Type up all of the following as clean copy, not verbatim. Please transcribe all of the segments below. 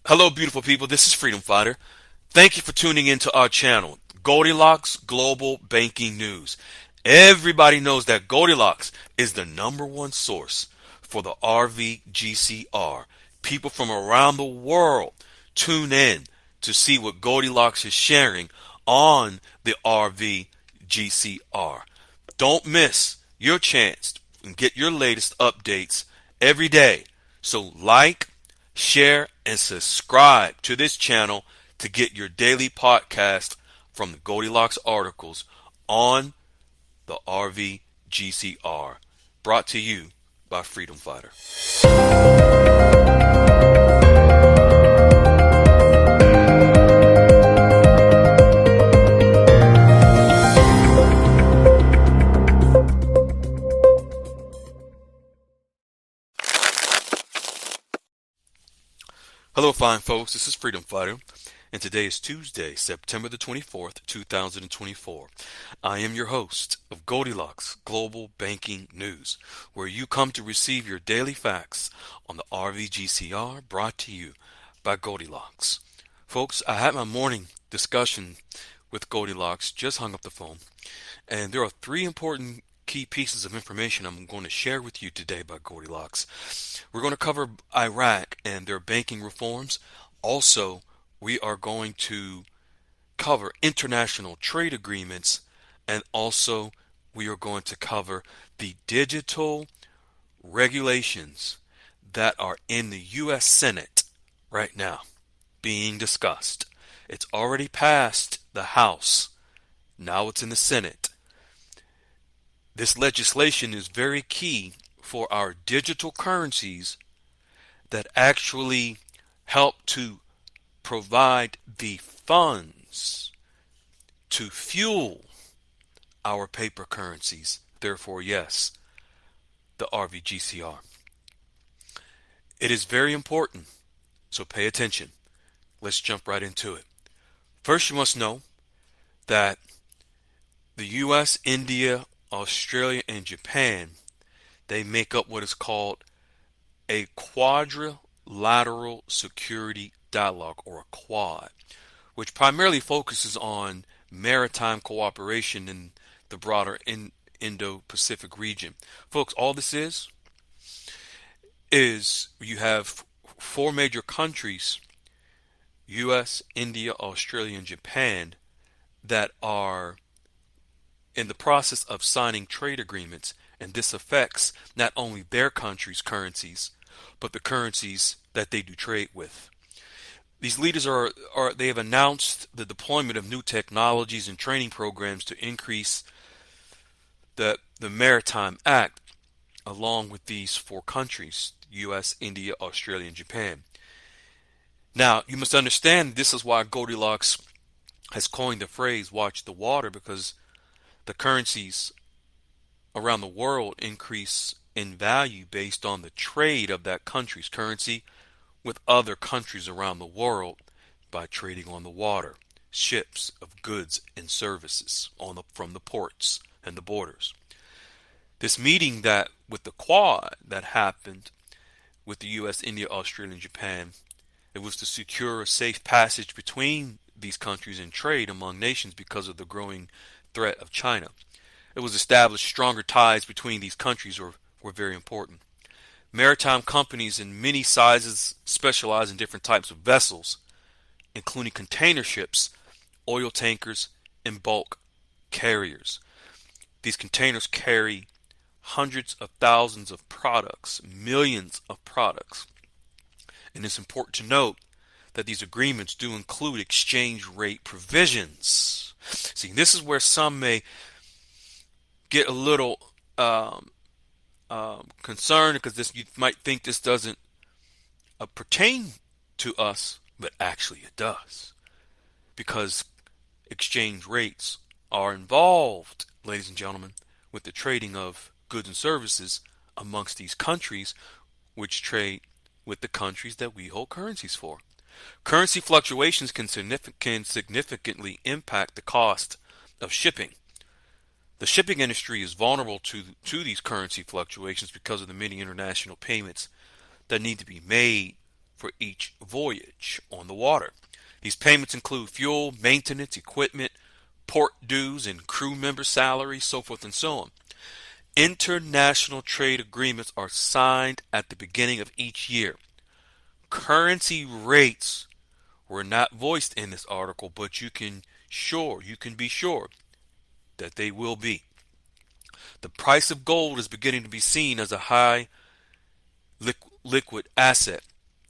Hello, beautiful people. This is Freedom Fighter. Thank you for tuning into our channel, Goldilocks Global Banking News. Everybody knows that Goldilocks is the #1 source for the RVGCR. People from around the world tune in to see what Goldilocks is sharing on the RVGCR. Don't miss your chance and get your latest updates every day. So like, share, and subscribe to this channel to get your daily podcast from the Goldilocks articles on the RVGCR. Brought to you by Freedom Fighter. Hello, fine folks. This is Freedom Fighter, and today is Tuesday, September the 24th, 2024. I am your host of Goldilocks Global Banking News, where you come to receive your daily facts on the RVGCR, brought to you by Goldilocks. Folks, I had my morning discussion with Goldilocks, just hung up the phone, and there are three important key pieces of information I'm going to share with you today by Goldilocks. We're going to cover Iraq and their banking reforms. Also, we are going to cover international trade agreements, and also we are going to cover the digital regulations that are in the U.S. Senate right now being discussed. It's already passed the House. Now it's in the Senate. This legislation is very key for our digital currencies that actually help to provide the funds to fuel our paper currencies. Therefore, yes, the RVGCR. It is very important, so pay attention. Let's jump right into it. First, you must know that the U.S., India, Australia, and Japan, they make up what is called a quadrilateral security dialogue, or a Quad, which primarily focuses on maritime cooperation in the broader Indo-Pacific region. Folks, all this is you have four major countries, U.S., India, Australia, and Japan, that are in the process of signing trade agreements, and this affects not only their country's currencies, but the currencies that they do trade with. These leaders they have announced the deployment of new technologies and training programs to increase the Maritime Act along with these four countries, US, India, Australia, and Japan. Now, you must understand this is why Goldilocks has coined the phrase watch the water, because the currencies around the world increase in value based on the trade of that country's currency with other countries around the world by trading on the water, ships of goods and services from the ports and the borders. This meeting that with the Quad that happened with the U.S., India, Australia, and Japan, it was to secure a safe passage between these countries and trade among nations because of the growing threat of China. It was established stronger ties between these countries were very important. Maritime companies in many sizes specialize in different types of vessels, including container ships, oil tankers, and bulk carriers. These containers carry hundreds of thousands of products, millions of products. And it's important to note that these agreements do include exchange rate provisions. See, this is where some may get a little concerned, because you might think this doesn't pertain to us, but actually it does, because exchange rates are involved, ladies and gentlemen, with the trading of goods and services amongst these countries, which trade with the countries that we hold currencies for. Currency fluctuations can significantly impact the cost of shipping. The shipping industry is vulnerable to these currency fluctuations because of the many international payments that need to be made for each voyage on the water. These payments include fuel, maintenance, equipment, port dues, and crew member salaries, so forth and so on. International trade agreements are signed at the beginning of each year. Currency rates were not voiced in this article, but you can be sure that they will be. The price of gold is beginning to be seen as a high liquid asset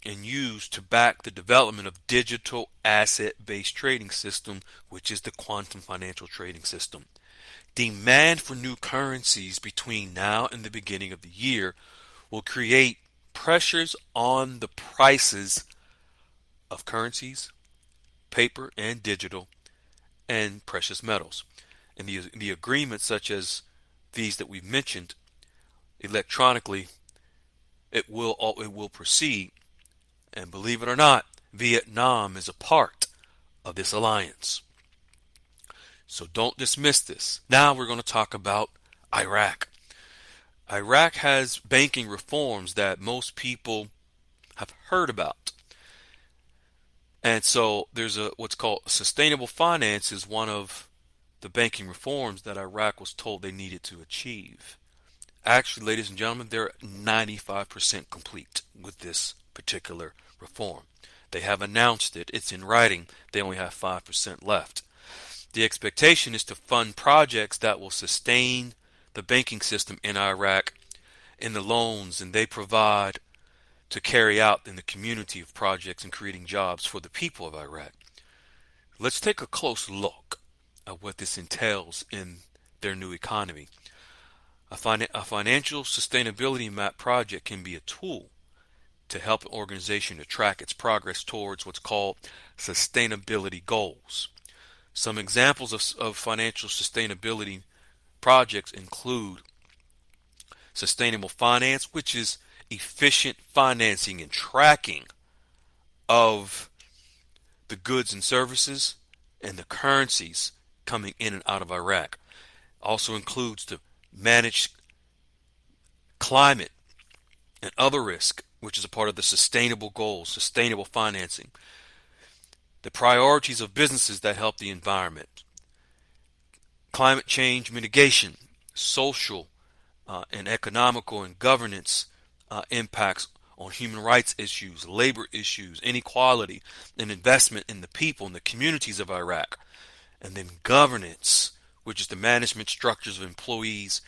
and used to back the development of digital asset-based trading system, which is the quantum financial trading system. Demand for new currencies between now and the beginning of the year will create pressures on the prices of currencies, paper and digital, and precious metals. And the agreements such as these that we've mentioned electronically, it will proceed. And believe it or not, Vietnam is a part of this alliance. So don't dismiss this. Now we're going to talk about Iraq. Iraq has banking reforms that most people have heard about. And so there's what's called sustainable finance is one of the banking reforms that Iraq was told they needed to achieve. Actually, ladies and gentlemen, they're 95% complete with this particular reform. They have announced it. It's in writing. They only have 5% left. The expectation is to fund projects that will sustain the banking system in Iraq and the loans and they provide to carry out in the community of projects and creating jobs for the people of Iraq. Let's take a close look at what this entails in their new economy. A financial sustainability map project can be a tool to help an organization to track its progress towards what's called sustainability goals. Some examples of financial sustainability projects include sustainable finance, which is efficient financing and tracking of the goods and services and the currencies coming in and out of Iraq. Also includes to manage climate and other risk, which is a part of the sustainable goals, sustainable financing. The priorities of businesses that help the environment. Climate change mitigation, social and economical and governance impacts on human rights issues, labor issues, inequality, and investment in the people and the communities of Iraq. And then governance, which is the management structures of employees,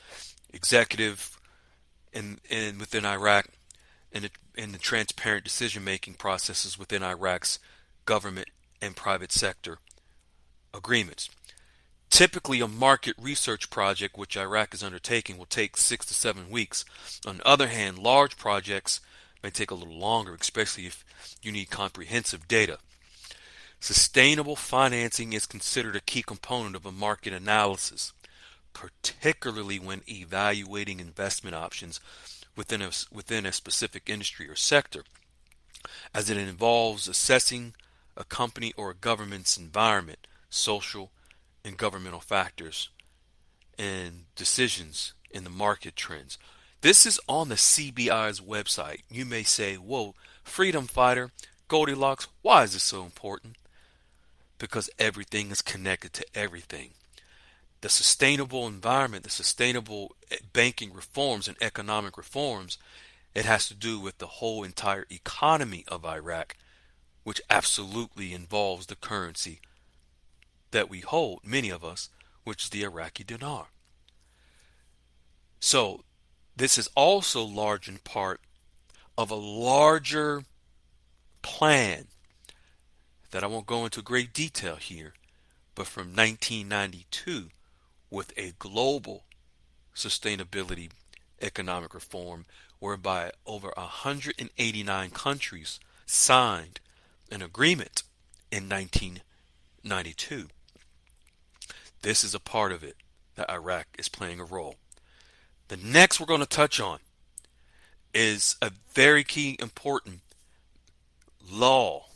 executive, and within Iraq, and the transparent decision-making processes within Iraq's government and private sector agreements. Typically, a market research project which Iraq is undertaking will take 6 to 7 weeks. On the other hand, large projects may take a little longer, especially if you need comprehensive data. Sustainable financing is considered a key component of a market analysis, particularly when evaluating investment options within a specific industry or sector, as it involves assessing a company or a government's environment, social and governmental factors, and decisions in the market trends. This is on the CBI's website. You may say, whoa, freedom fighter, Goldilocks, why is this so important? Because everything is connected to everything. The sustainable environment, the sustainable banking reforms and economic reforms, it has to do with the whole entire economy of Iraq, which absolutely involves the currency that we hold, many of us, which is the Iraqi dinar. So this is also large in part of a larger plan that I won't go into great detail here, but from 1992 with a global sustainability economic reform whereby over 189 countries signed an agreement in 1992. This is a part of it that Iraq is playing a role. The next we're going to touch on is a very key important law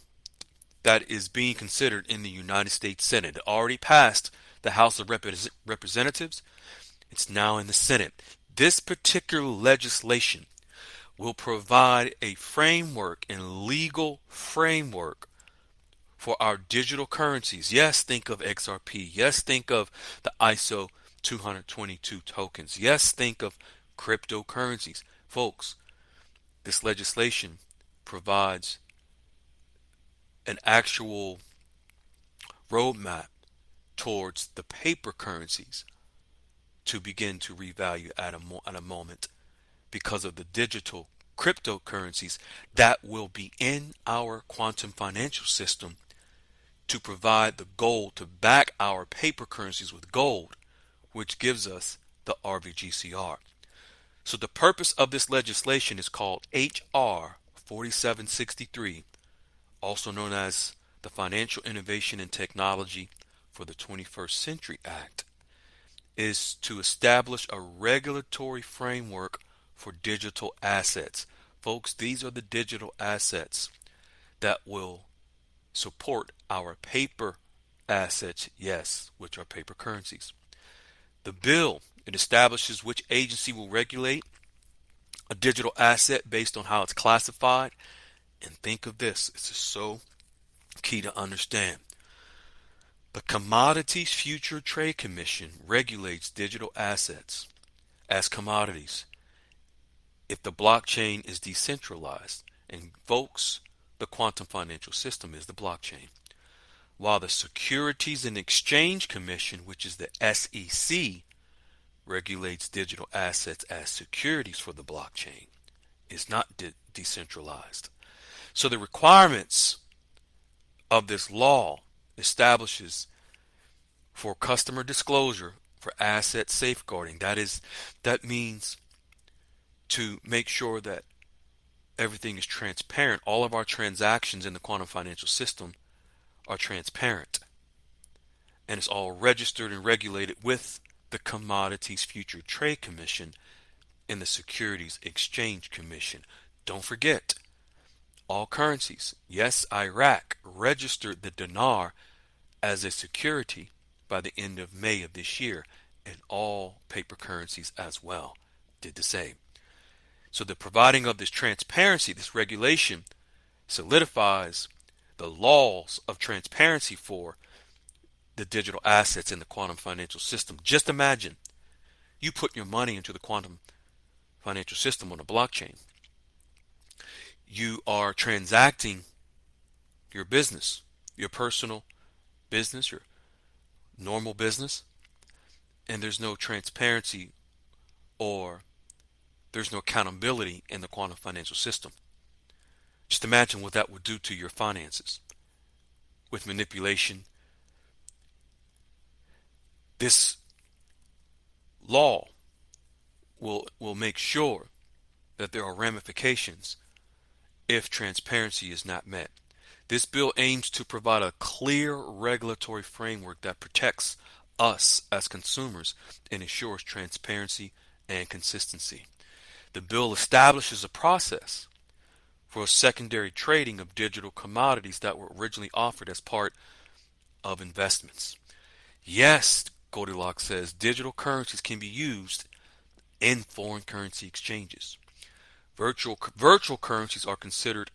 that is being considered in the United States Senate. It already passed the House of Representatives. It's now in the Senate. This particular legislation will provide a framework and legal framework for our digital currencies. Yes, think of XRP. Yes, think of the ISO 222 tokens. Yes, think of cryptocurrencies. Folks, this legislation provides an actual roadmap towards the paper currencies to begin to revalue at a moment because of the digital cryptocurrencies that will be in our quantum financial system to provide the gold to back our paper currencies with gold, which gives us the RVGCR. So the purpose of this legislation is called HR 4763, also known as the Financial Innovation and Technology for the 21st Century Act, is to establish a regulatory framework for digital assets. Folks, these are the digital assets that will support our paper assets, yes, which are paper currencies. The bill, it establishes which agency will regulate a digital asset based on how it's classified. And think of this, this is so key to understand. The Commodities Future Trade Commission regulates digital assets as commodities if the blockchain is decentralized. And folks, the quantum financial system is the blockchain. While the Securities and Exchange Commission, which is the SEC, regulates digital assets as securities for the blockchain, is not decentralized. So the requirements of this law establishes for customer disclosure for asset safeguarding. That means to make sure that everything is transparent. All of our transactions in the quantum financial system are transparent. And it's all registered and regulated with the Commodities Future Trade Commission and the Securities Exchange Commission. Don't forget, all currencies. Yes, Iraq registered the dinar as a security by the end of May of this year, and all paper currencies as well did the same. So the providing of this transparency, this regulation, solidifies the laws of transparency for the digital assets in the quantum financial system. Just imagine you put your money into the quantum financial system on a blockchain. You are transacting your business, your personal business, your normal business, and there's no transparency or there's no accountability in the quantum financial system. Just imagine what that would do to your finances with manipulation. This law will make sure that there are ramifications if transparency is not met. This bill aims to provide a clear regulatory framework that protects us as consumers and ensures transparency and consistency. The bill establishes a process for secondary trading of digital commodities that were originally offered as part of investments. Yes, Goldilocks says digital currencies can be used in foreign currency exchanges. Virtual currencies are considered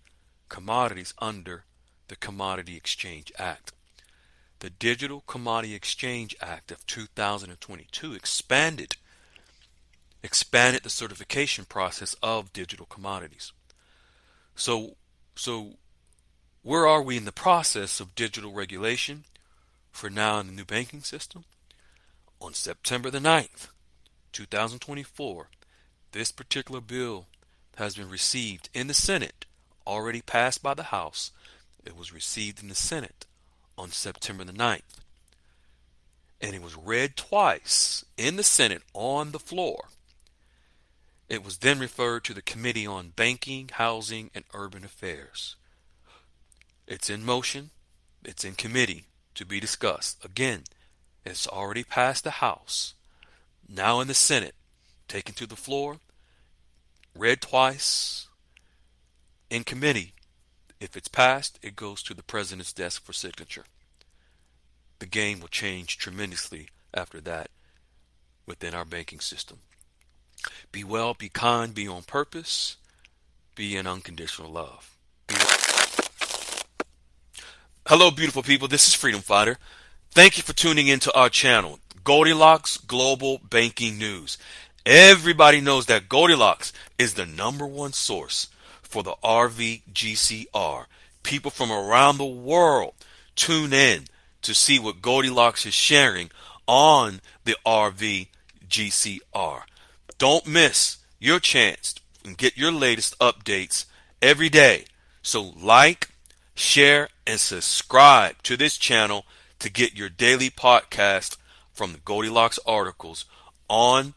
commodities under the Commodity Exchange Act. The Digital Commodity Exchange Act of 2022 expanded the certification process of digital commodities. So where are we in the process of digital regulation for now in the new banking system? On September the 9th, 2024, this particular bill has been received in the Senate, already passed by the House. It was received in the Senate on September the 9th. And it was read twice in the Senate on the floor. It was then referred to the Committee on Banking, Housing, and Urban Affairs. It's in motion. It's in committee to be discussed. Again, it's already passed the House. Now in the Senate, taken to the floor, read twice in committee. If it's passed, it goes to the president's desk for signature. The game will change tremendously after that within our banking system. Be well, be kind, be on purpose. be in unconditional love. Hello, beautiful people. This is Freedom Fighter. Thank you for tuning into our channel, Goldilocks Global Banking News. Everybody knows that Goldilocks is the #1 source for the RVGCR. People from around the world tune in to see what Goldilocks is sharing on the RVGCR. Don't miss your chance and get your latest updates every day. So like, share, and subscribe to this channel to get your daily podcast from the Goldilocks articles on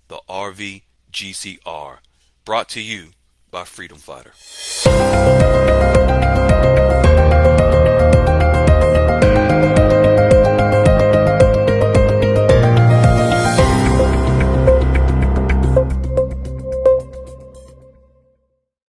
the RVGCR. Brought to you by Freedom Fighter.